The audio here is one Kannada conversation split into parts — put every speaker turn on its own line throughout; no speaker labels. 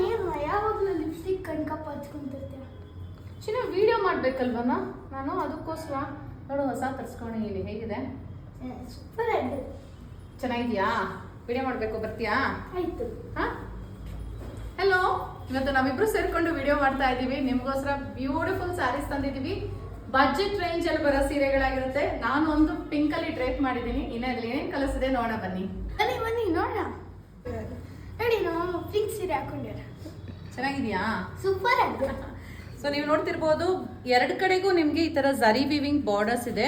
ಏನು ಯಾವಾಗಲೂ ಲಿಪ್ಸ್ಟಿಕ್ ಕಣ್ಕಪ್ಪ ಹಚ್ಕೊಂತಿರ್ತೀಯ?
ಚಿನ್ನ ವಿಡಿಯೋ ಮಾಡ್ಬೇಕಲ್ವನ ನಾನು, ಅದಕ್ಕೋಸ್ಕರ ನೋಡು ಹೊಸ ತರಿಸ್ಕೊಂಡಿದ್ದೀನಿ. ಹೇಗಿದೆ?
ಸೂಪರ್ ಆಗಿದೆ.
ಚೆನ್ನಾಗಿದ್ಯಾ? ವಿಡಿಯೋ ಮಾಡಬೇಕು, ಬರ್ತೀಯಾ?
ಆಯ್ತು.
ಹಾಂ, ಹಲೋ. ಇವತ್ತು ನಾವಿಬ್ರು ಸೇರ್ಕೊಂಡು ವಿಡಿಯೋ ಮಾಡ್ತಾ ಇದ್ದೀವಿ. ನಿಮಗೋಸ್ಕರ ಬ್ಯೂಟಿಫುಲ್ ಸ್ಯಾರೀಸ್ ತಂದಿದ್ದೀವಿ. ಬಜೆಟ್ ರೇಂಜ್ ಅಲ್ಲಿ ಬರೋ ಸೀರೆಗಳಾಗಿರುತ್ತೆ. ನಾನು ಒಂದು ಪಿಂಕ್ ಅಲ್ಲಿ ಡ್ರೇಪ್ ಮಾಡಿದ್ದೀನಿ. ಇನ್ನಲ್ಲಿ ಏನೇನು ಕಲರ್ಸ್ ಇದೆ ನೋಡೋಣ ಬನ್ನಿ.
ಬನ್ನಿ ನೋಡೋಣ. ನೋಡಿ, ನಾವು ಪಿಂಕ್ ಸೀರೆ ಹಾಕೊಂಡಿರ.
ಚೆನ್ನಾಗಿದ್ಯಾ?
ಸೂಪರ್ ಆಗಿದೆ.
ಸೊ ನೀವು ನೋಡ್ತಿರ್ಬೋದು, ಎರಡು ಕಡೆಗೂ ನಿಮಗೆ ಈ ತರ ಝರಿ ವಿವಿಂಗ್ ಬಾರ್ಡರ್ಸ್ ಇದೆ.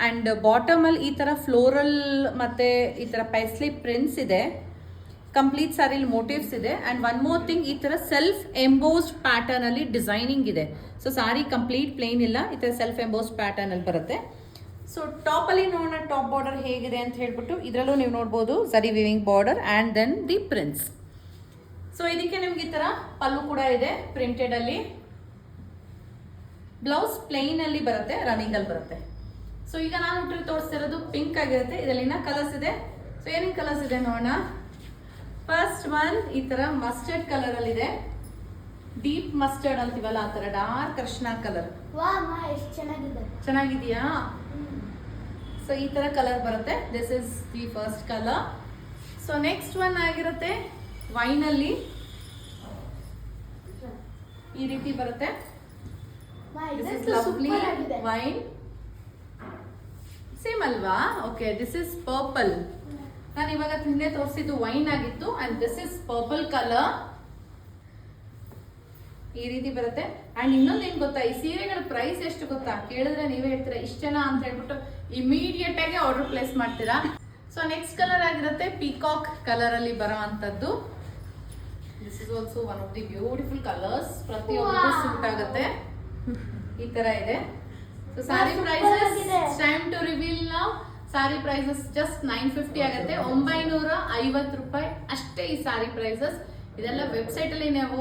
ಅಂಡ್ ಬಾಟಮ್ ಅಲ್ಲಿ ಈ ತರ ಫ್ಲೋರಲ್ ಮತ್ತೆ ಈ ತರ ಪೈಸ್ಲಿ ಪ್ರಿಂಟ್ಸ್ ಇದೆ. ಕಂಪ್ಲೀಟ್ ಸ್ಯಾರಿಲಿ ಮೋಟಿವ್ಸ್ ಇದೆ. ಅಂಡ್ ಒನ್ ಮೋರ್ ಥಿಂಗ್, ಈ ತರ ಸೆಲ್ಫ್ ಎಂಬೋಸ್ಡ್ ಪ್ಯಾಟರ್ನ್ ಅಲ್ಲಿ ಡಿಸೈನಿಂಗ್ ಇದೆ. ಸೊ ಸಾರಿ ಕಂಪ್ಲೀಟ್ ಪ್ಲೇನ್ ಇಲ್ಲ, ಈ ತರ ಸೆಲ್ಫ್ ಎಂಬೋಸ್ಡ್ ಪ್ಯಾಟರ್ನ್ ಅಲ್ಲಿ ಬರುತ್ತೆ. ಸೊ ಟಾಪ್ ಅಲ್ಲಿ ನೋಡೋಣ ಟಾಪ್ ಬಾರ್ಡರ್ ಹೇಗಿದೆ ಅಂತ ಹೇಳ್ಬಿಟ್ಟು. ಇದರಲ್ಲೂ ನೀವು ನೋಡ್ಬೋದು zari weaving border and then the prints. So ಇದಕ್ಕೆ ನಿಮ್ಗೆ ಈ ತರ ಪಲ್ಲು ಕೂಡ ಇದೆ ಪ್ರಿಂಟೆಡ್ ಅಲ್ಲಿ. ಬ್ಲೌಸ್ ಪ್ಲೇನ್ ಅಲ್ಲಿ ಬರುತ್ತೆ, ರನ್ನಿಂಗ್ ಅಲ್ಲಿ ಬರುತ್ತೆ. ಸೊ ಈಗ ನಾನು ಹುಟ್ಟಲ್ಲಿ ತೋರಿಸ್ತಿರೋದು ಪಿಂಕ್ ಆಗಿರುತ್ತೆ. ಇದರಲ್ಲಿ ಇನ್ನ ಕಲರ್ಸ್ ಇದೆ. ಸೊ ಏನೇನು ಕಲರ್ಸ್ ಇದೆ ನೋಡೋಣ. ಫಸ್ಟ್ ಒನ್ ಈ ತರ ಮಸ್ಟರ್ಡ್ ಕಲರ್ ಅಲ್ಲಿ ಇದೆ. ಡೀಪ್ ಮಸ್ಟರ್ಡ್ ಅಂತೀವಲ್ಲ, ಆ ತರ ಡಾರ್ಕ್ ಅರ್ಶಿನ ಕಲರ್.
ಎಷ್ಟು ಚೆನ್ನಾಗಿದೆ.
ಚೆನ್ನಾಗಿದೆಯಾ? ಸೊ ಈ ತರ ಕಲರ್ ಬರುತ್ತೆ. This is the first colour. So next one ಆಗಿರುತ್ತೆ ವೈನ್ ಅಲ್ಲಿ ಈ ರೀತಿ ಬರುತ್ತೆ. This is lovely wine. Same ಅಲ್ವಾ? Okay, this is purple. ನಾನು ಇವಾಗ ಹಿಂದೆ ತೋರಿಸಿದ್ದು ವೈನ್ ಆಗಿತ್ತು. And this is purple colour. ಈ ರೀತಿ ಬರುತ್ತೆ. ಅಂಡ್ ಇನ್ನೊಂದು ಏನ್ ಗೊತ್ತಾ, ಈ ಸೀರೆಗಳ ಪ್ರೈಸ್ ಎಷ್ಟು ಗೊತ್ತಾ? ಕೇಳಿದ್ರೆ ನೀವೇ ಹೇಳ್ತೀರಾ ಇಷ್ಟೇನಾ ಅಂತ ಹೇಳ್ಬಿಟ್ಟು ಇಮಿಡಿಯೇಟ್ ಆಗಿ ಆರ್ಡರ್ ಪ್ಲೇಸ್ ಮಾಡ್ತೀರಾ. ಸೊ ನೆಕ್ಸ್ಟ್ ಕಲರ್ ಆಗಿರುತ್ತೆ ಪೀಕಾಕ್ ಕಲರ್ ಅಲ್ಲಿ ಬರೋ ಅಂತದ್ದು. This is also one of the beautiful colours. ಪ್ರತಿಯೊಬ್ಬರಿಗೂ ಸೂಟ್ ಆಗುತ್ತೆ. ಈ ತರ ಇದೆ. So sari prices time to reveal ನಾವು. ಸಾರಿ ಪ್ರೈಸಸ್ ಜಸ್ಟ್ 950 ಆಗುತ್ತೆ. 950 ರೂಪಾಯಿ ಅಷ್ಟೇ ಈ ಸಾರಿ ಪ್ರೈಸಸ್. ಇದೆಲ್ಲ ವೆಬ್ಸೈಟ್ ಅಲ್ಲಿ ನಾವು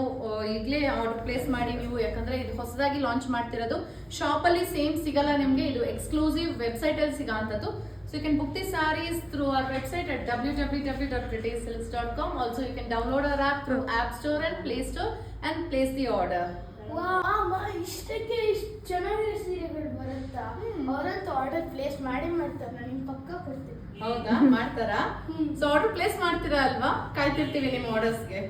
ಈಗಲೇ ಆರ್ಡರ್ ಪ್ಲೇಸ್ ಮಾಡಿ ನೀವು, ಯಾಕಂದ್ರೆ ಇದು ಹೊಸದಾಗಿ ಲಾಂಚ್ ಮಾಡ್ತಿರೋದು. ಶಾಪ್ ಅಲ್ಲಿ ಸೇಮ್ ಸಿಗಲ್ಲ ನಿಮ್ಗೆ, ಇದು ಎಕ್ಸ್ಕ್ಲೂಸಿವ್ ವೆಬ್ಸೈಟ್ ಅಲ್ಲಿ ಸಿಗೋಂಥದ್ದು. So you can book the sarees through our website at www.prettysilks.com. Also you can download our app through App Store and Play Store and place the order.
ಇಷ್ಟಕ್ಕೆ ಇಷ್ಟು ಚೆನ್ನಾಗಿರೋ ಸೀರೆಗಳು ಬರುತ್ತಾ? ಅವರಂತೂ ಆರ್ಡರ್ ಪ್ಲೇಸ್ ಮಾಡ್ತಾರೆ. ನಾನು ನಿಮ್ ಪಕ್ಕ ಕೊಡ್ತೀನಿ.
ಹೌದಾ? ಮಾಡ್ತಾರಾ? ಸೊ ಆರ್ಡರ್ ಪ್ಲೇಸ್ ಮಾಡ್ತೀರಾ ಅಲ್ವಾ? ಕಾಯ್ತಿರ್ತೀವಿ ನಿಮ್ಮ ಆರ್ಡರ್ಸ್ಗೆ.